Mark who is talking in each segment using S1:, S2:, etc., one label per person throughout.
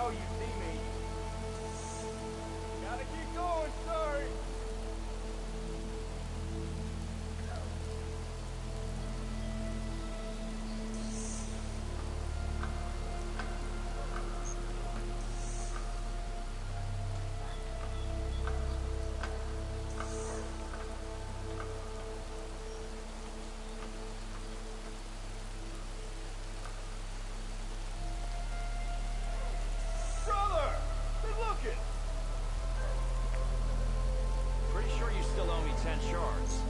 S1: know you see me. Gotta keep going, sorry.
S2: Pretty sure you still owe me 10 shards.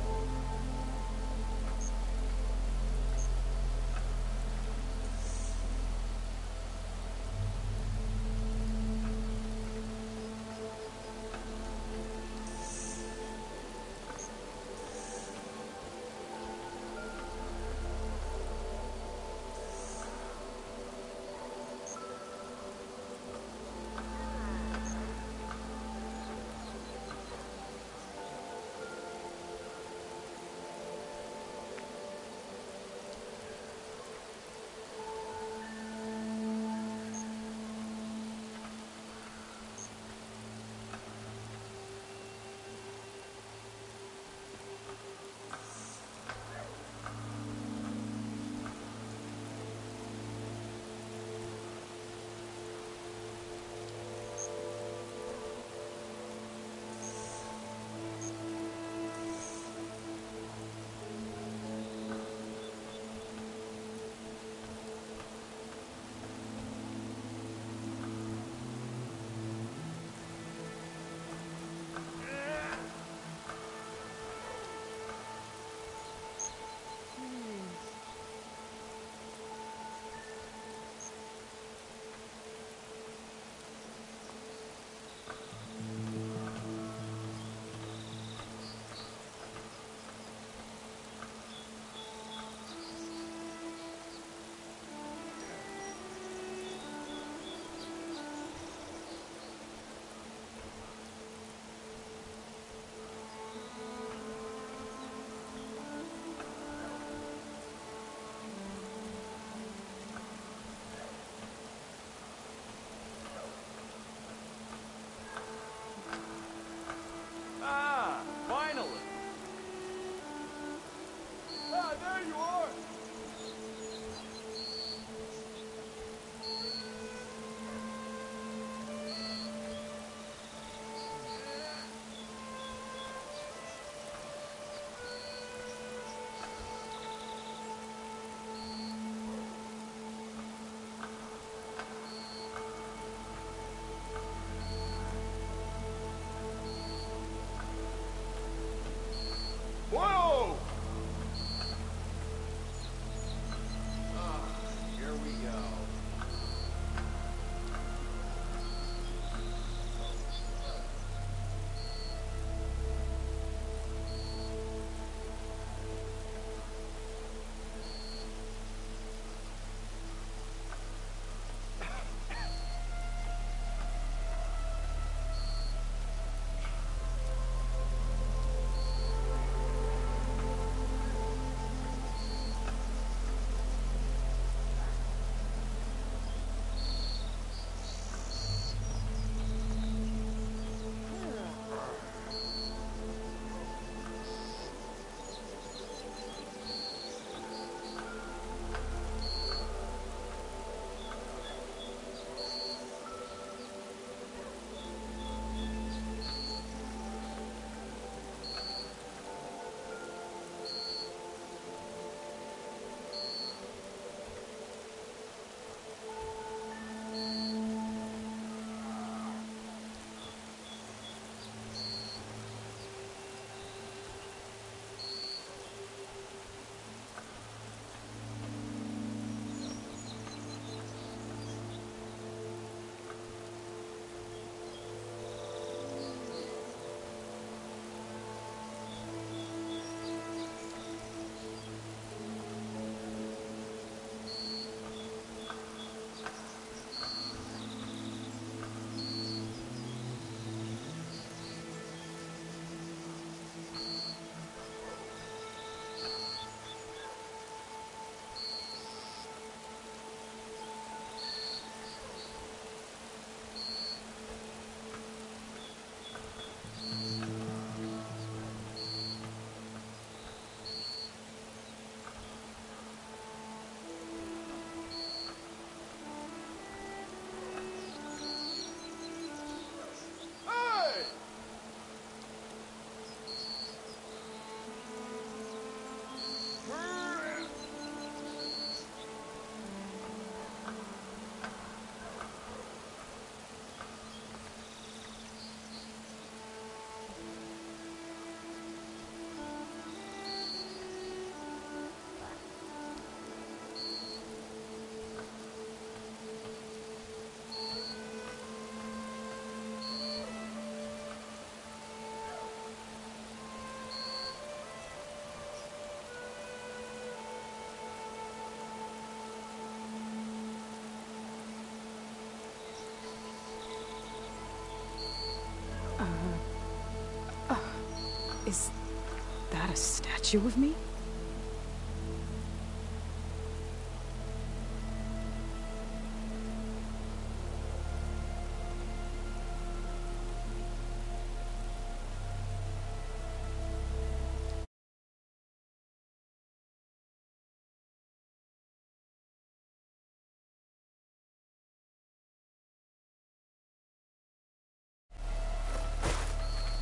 S3: A statue of me?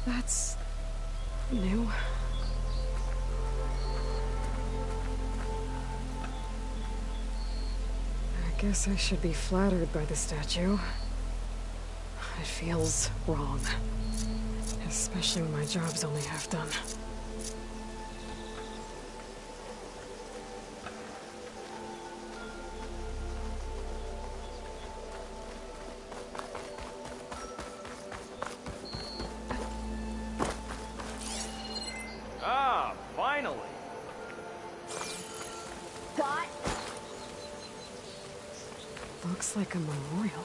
S3: That's new. I guess I should be flattered by the statue. It feels wrong. Especially when my job's only half done.
S2: Ah, finally.
S4: What?
S3: Looks like a memorial.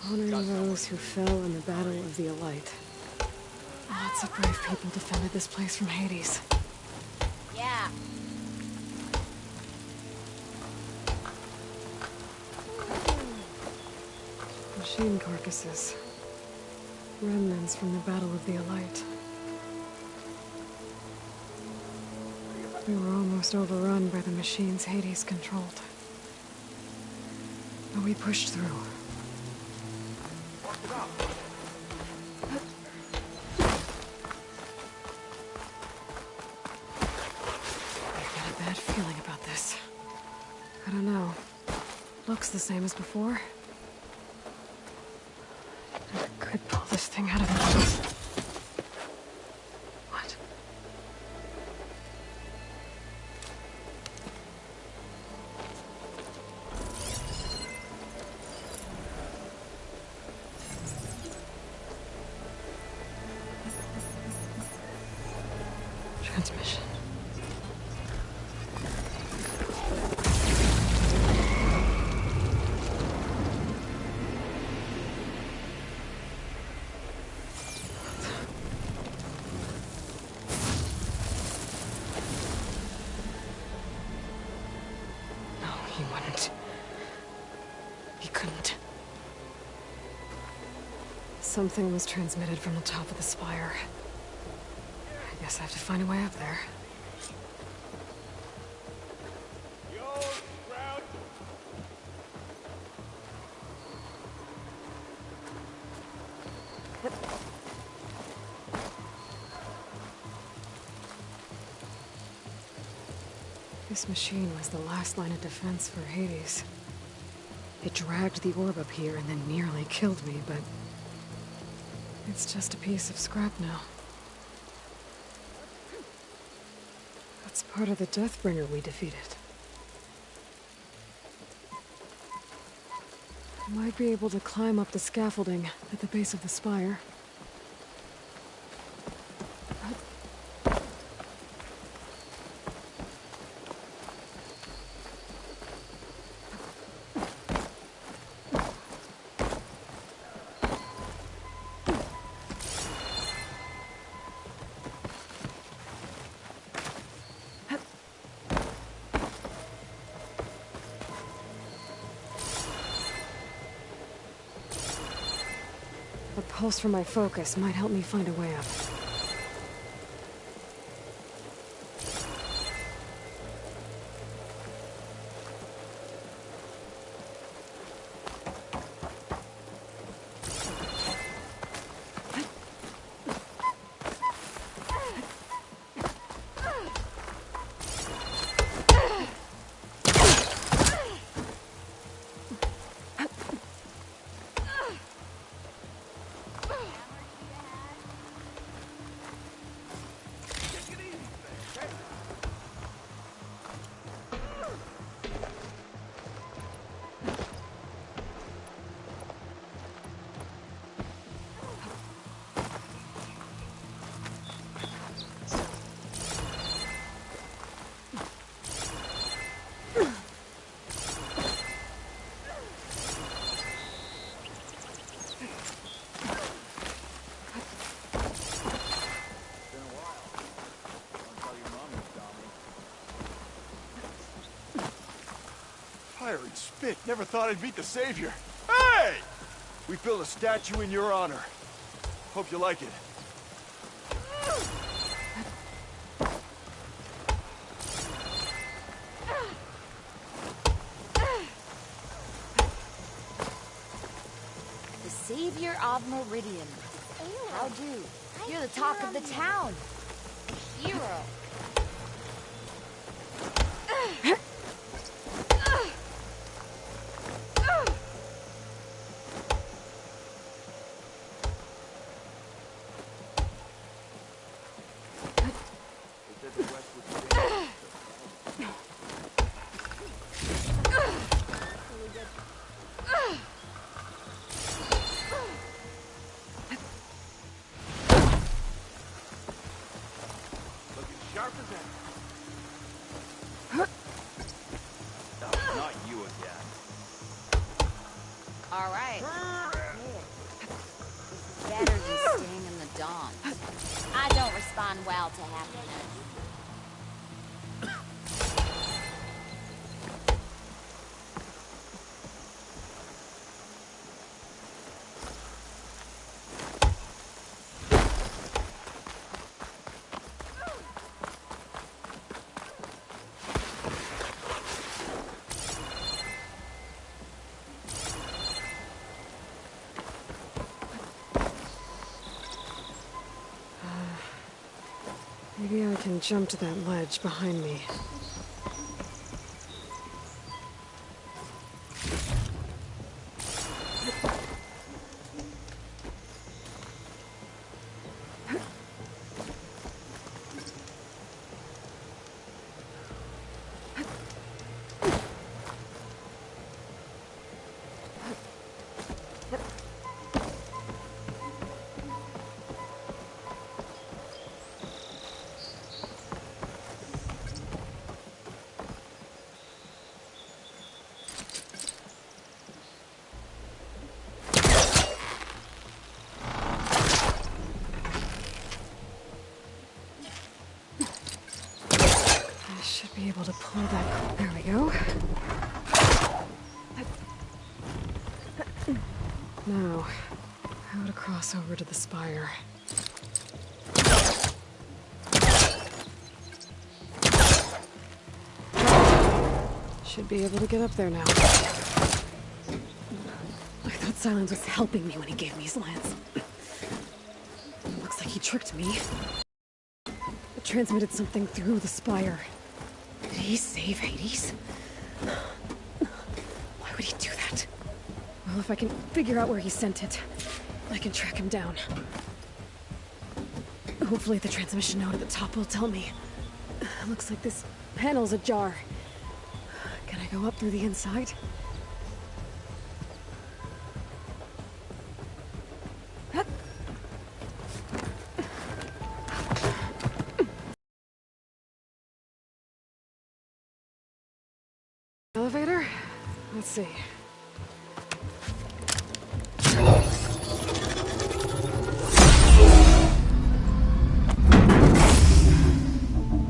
S3: Honoring those who fell in the Battle of the Elite. Lots of brave people defended this place from Hades.
S4: Yeah.
S3: Machine carcasses. Remnants from the Battle of the Elite. We were almost overrun by the machines Hades controlled. But we pushed through. I've got a bad feeling about this. I don't know. Looks the same as before. I could pull this thing out of the house. What? Transmission. No, he wouldn't. He couldn't. Something was transmitted from the top of the spire. I guess I have to find a way up there.
S1: Yo, Sprout.
S3: This machine was the last line of defense for Hades. It dragged the orb up here and then nearly killed me, but it's just a piece of scrap now. That's part of the Deathbringer we defeated. I might be able to climb up the scaffolding at the base of the spire. A pulse from my focus might help me find a way up.
S1: Fiery spit. Never thought I'd meet the savior. Hey! We built a statue in your honor. Hope you like it.
S4: The savior of Meridian. How do? You're the talk of the town. Hero.
S1: Sharp as ever.
S2: No, not you again.
S4: All right. This is better than staying in the dawn. I don't respond well to happiness.
S3: Maybe I can jump to that ledge behind me. Be able to pull that. There we go. Now, how to cross over to the spire. Should be able to get up there now. I thought Silence was helping me when he gave me his lance. Looks like he tricked me. It transmitted something through the spire. Did he save Hades? Why would he do that? Well, if I can figure out where he sent it, I can track him down. Hopefully the transmission node at the top will tell me. Looks like this panel's ajar. Can I go up through the inside? Elevator? Let's see.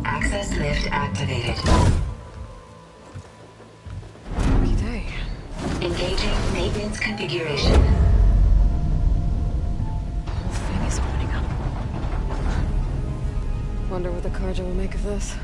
S5: Access lift activated.
S3: Lucky day.
S5: Engaging maintenance configuration.
S3: The whole thing is opening up. Wonder what the Carja will make of this.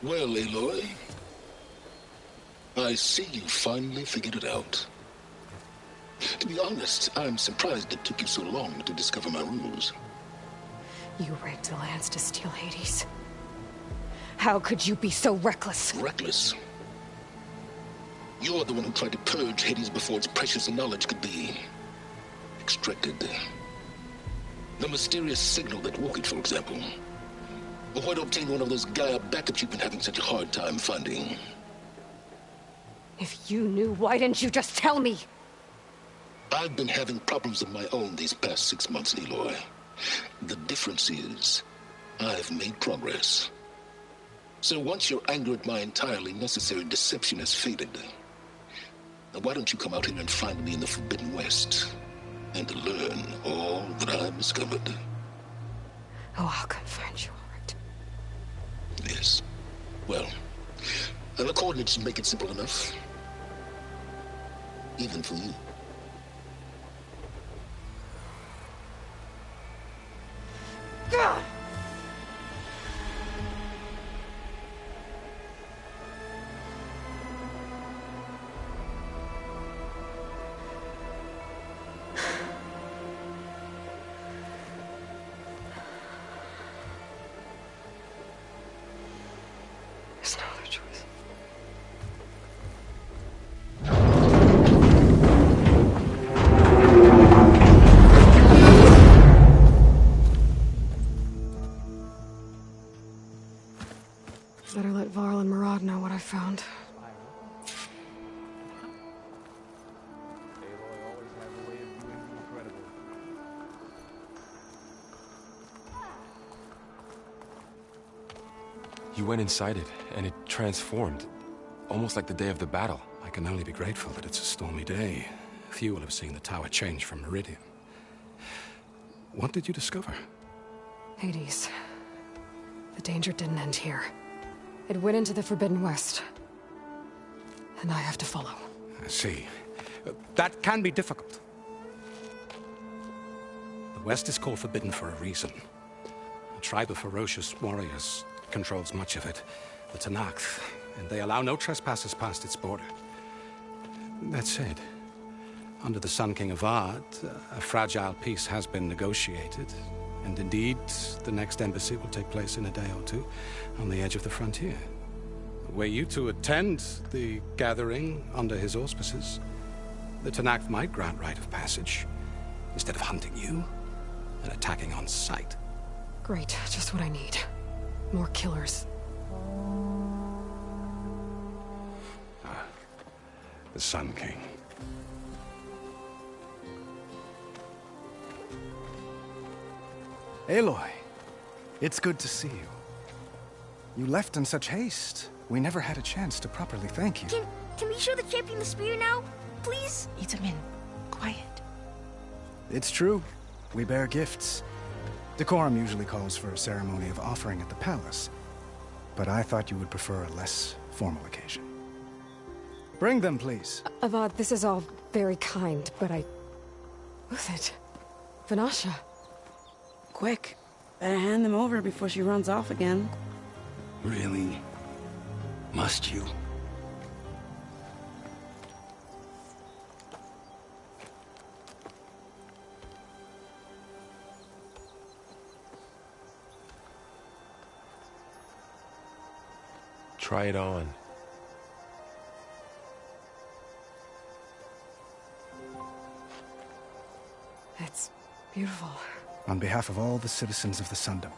S6: Well, Aloy, I see you finally figured it out. To be honest, I'm surprised it took you so long to discover my rules.
S3: You rigged the lands to steal Hades. How could you be so reckless?
S6: Reckless? You're the one who tried to purge Hades before its precious knowledge could be extracted. The mysterious signal that woke it, for example. Or why to obtain one of those Gaia backups you've been having such a hard time finding.
S3: If you knew, why didn't you just tell me?
S6: I've been having problems of my own these past 6 months, Aloy. The difference is, I've made progress. So once your anger at my entirely necessary deception has faded, now why don't you come out here and find me in the Forbidden West, and learn all that I've discovered?
S3: Oh, I'll come find you, all right.
S6: Yes. Well, the coordinates make it simple enough. Even for you.
S3: Gah! There's no other choice. Better let Varl and Murad know what I found.
S1: Aloy always has a way of doing the incredible.
S7: You went inside it, and it transformed. Almost like the day of the battle.
S8: I can only be grateful that it's a stormy day. Few will have seen the tower change from Meridian. What did you discover?
S3: Hades. The danger didn't end here. It went into the Forbidden West. And I have to follow.
S8: I see. That can be difficult. The West is called Forbidden for a reason. A tribe of ferocious warriors controls much of it, the Tenakth, and they allow no trespassers past its border. That said, under the Sun King Avad, a fragile peace has been negotiated, and indeed, the next embassy will take place in a day or two on the edge of the frontier. Were you to attend the gathering under his auspices, the Tenakth might grant right of passage, instead of hunting you and attacking on sight.
S3: Great, just what I need. More killers.
S8: The Sun King.
S9: Aloy, it's good to see you. You left in such haste. We never had a chance to properly thank you.
S4: Can we show the champion the spear now? Please?
S10: Itamin, quiet.
S9: It's true. We bear gifts. Decorum usually calls for a ceremony of offering at the palace, but I thought you would prefer a less formal occasion. Bring them, please.
S3: Avad, this is all very kind, but Who's it? Vanasha.
S10: Quick, better hand them over before she runs off again.
S8: Really? Must you?
S7: Try it on.
S3: It's beautiful.
S9: On behalf of all the citizens of the Sundom,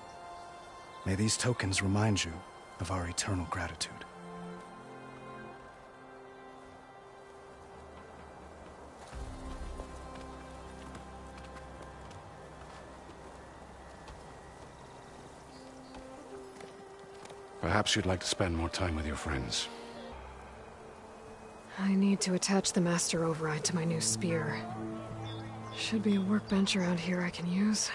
S9: may these tokens remind you of our eternal gratitude.
S8: Perhaps you'd like to spend more time with your friends.
S3: I need to attach the Master Override to my new spear. Should be a workbench around here I can use.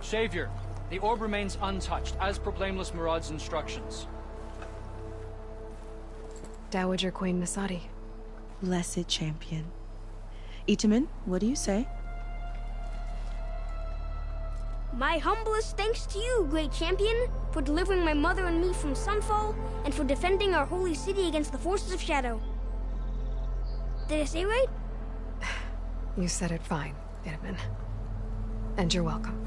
S11: Savior, the orb remains untouched, as per Blameless Murad's instructions.
S3: Dowager Queen Masadi.
S10: Blessed champion. Itamen, what do you say?
S12: My humblest thanks to you, great champion, for delivering my mother and me from Sunfall, and for defending our holy city against the forces of Shadow. Did I say right?
S3: You said it fine, Edmund. And you're welcome.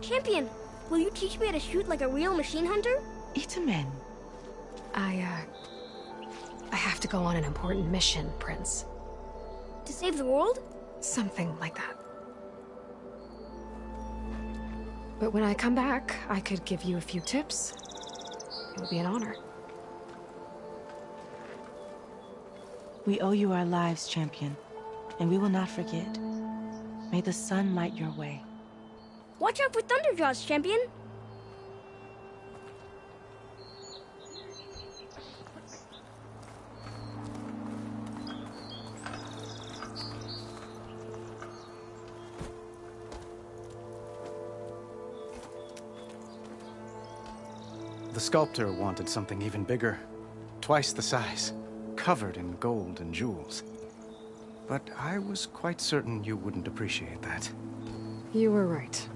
S12: Champion, will you teach me how to shoot like a real machine hunter?
S10: Itamen.
S3: I have to go on an important mission, Prince.
S12: To save the world?
S3: Something like that. But when I come back, I could give you a few tips. It would be an honor.
S10: We owe you our lives, champion, and we will not forget. May the sun light your way.
S12: Watch out for Thunderjaws, champion!
S9: The sculptor wanted something even bigger, twice the size, covered in gold and jewels. But I was quite certain you wouldn't appreciate that.
S3: You were right.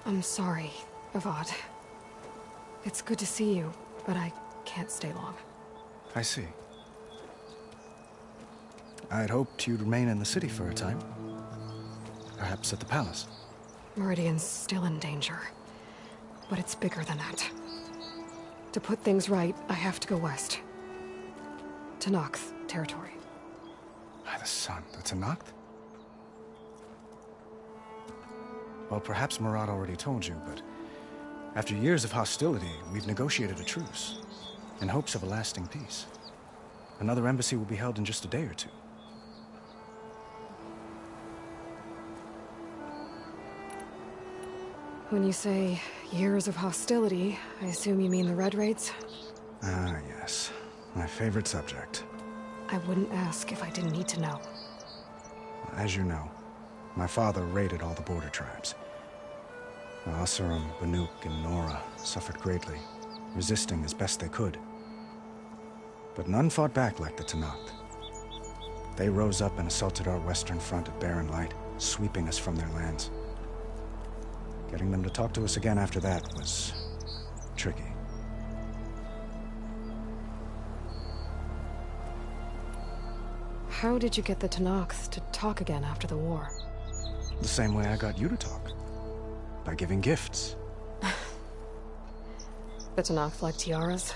S3: I'm sorry, Avad. It's good to see you, but I can't stay long.
S9: I see. I'd hoped you'd remain in the city for a time. Perhaps at the palace.
S3: Meridian's still in danger. But it's bigger than that. To put things right, I have to go west. To Nox territory.
S9: By the sun, that's a Noct? Well, perhaps Murad already told you, but after years of hostility, we've negotiated a truce, in hopes of a lasting peace. Another embassy will be held in just a day or two.
S3: When you say years of hostility, I assume you mean the Red Raids?
S9: Ah, yes. My favorite subject.
S3: I wouldn't ask if I didn't need to know.
S9: As you know, my father raided all the border tribes. Asurum, Banuk, and Nora suffered greatly, resisting as best they could. But none fought back like the Tanakh. They rose up and assaulted our western front at Barren Light, sweeping us from their lands. Getting them to talk to us again after that was tricky.
S3: How did you get the Tanakh to talk again after the war?
S9: The same way I got you to talk. By giving gifts.
S3: The Tanakh like tiaras?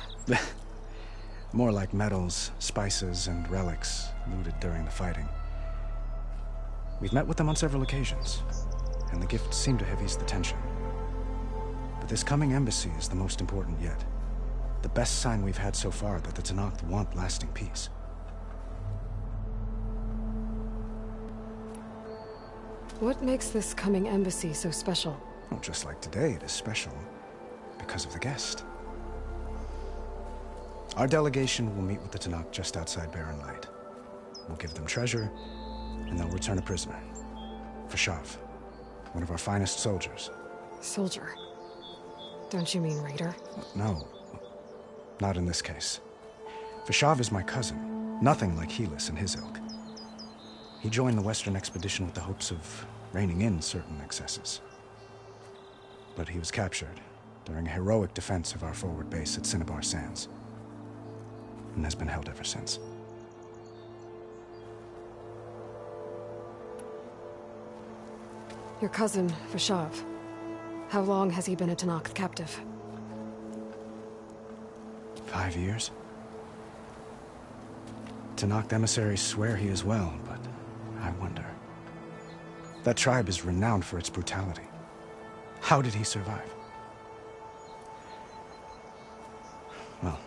S9: More like medals, spices, and relics looted during the fighting. We've met with them on several occasions, and the gifts seem to have eased the tension. But this coming embassy is the most important yet. The best sign we've had so far that the Tanakh want lasting peace.
S3: What makes this coming embassy so special?
S9: Well, just like today, it is special because of the guest. Our delegation will meet with the Tanakh just outside Barren Light. We'll give them treasure, and they'll return a prisoner. Fashav, one of our finest soldiers.
S3: Soldier? Don't you mean raider?
S9: No, not in this case. Fashav is my cousin, nothing like Helis and his ilk. He joined the Western expedition with the hopes of reining in certain excesses. But he was captured during a heroic defense of our forward base at Cinnabar Sands, and has been held ever since.
S3: Your cousin, Fashav. How long has he been a Tanakh captive?
S9: 5 years. Tanakh emissaries swear he is well, but I wonder. That tribe is renowned for its brutality. How did he survive? Well,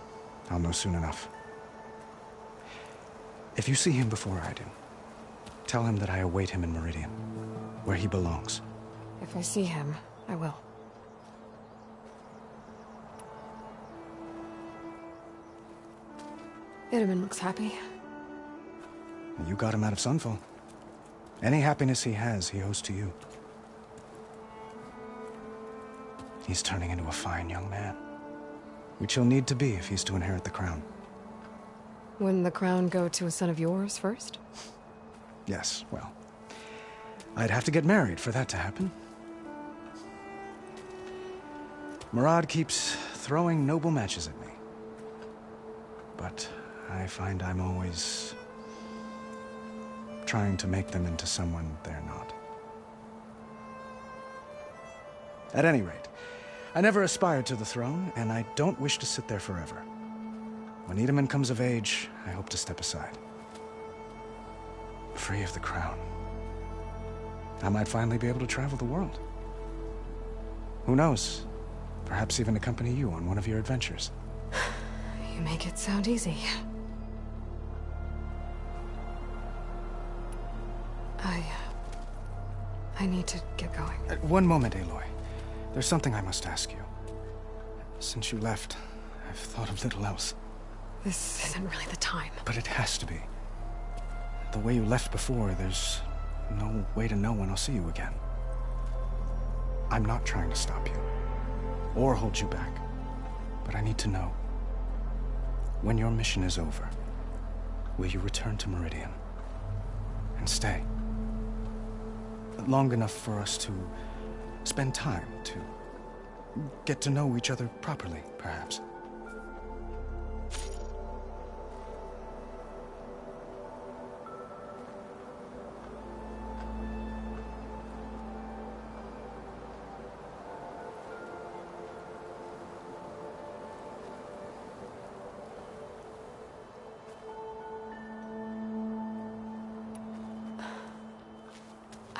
S9: I'll know soon enough. If you see him before I do, tell him that I await him in Meridian, where he belongs.
S3: If I see him, I will. Itamen looks happy.
S9: You got him out of Sunfall. Any happiness he has, he owes to you. He's turning into a fine young man, which he'll need to be if he's to inherit the crown.
S3: Wouldn't the crown go to a son of yours first?
S9: Yes, well, I'd have to get married for that to happen. Murad keeps throwing noble matches at me. But I find I'm always trying to make them into someone they're not. At any rate, I never aspired to the throne, and I don't wish to sit there forever. When Edaman comes of age, I hope to step aside. Free of the crown. I might finally be able to travel the world. Who knows? Perhaps even accompany you on one of your adventures.
S3: You make it sound easy. I need to get going.
S9: One moment, Aloy. There's something I must ask you. Since you left, I've thought of little else.
S3: This isn't really the time.
S9: But it has to be. The way you left before, there's no way to know when I'll see you again. I'm not trying to stop you, or hold you back. But I need to know. When your mission is over, will you return to Meridian? And stay? Long enough for us to spend time, to get to know each other properly, perhaps.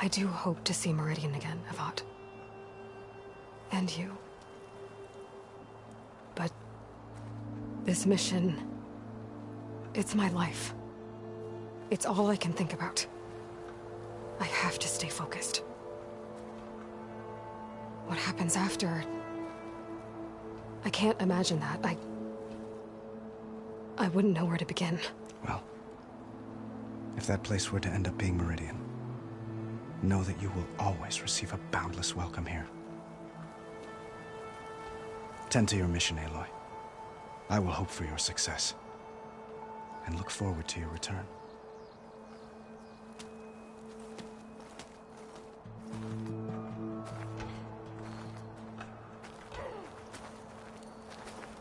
S3: I do hope to see Meridian again, Avat. And you. But this mission, it's my life. It's all I can think about. I have to stay focused. What happens after? I can't imagine that. I wouldn't know where to begin.
S9: Well, if that place were to end up being Meridian, know that you will always receive a boundless welcome here. Tend to your mission, Aloy. I will hope for your success, and look forward to your return.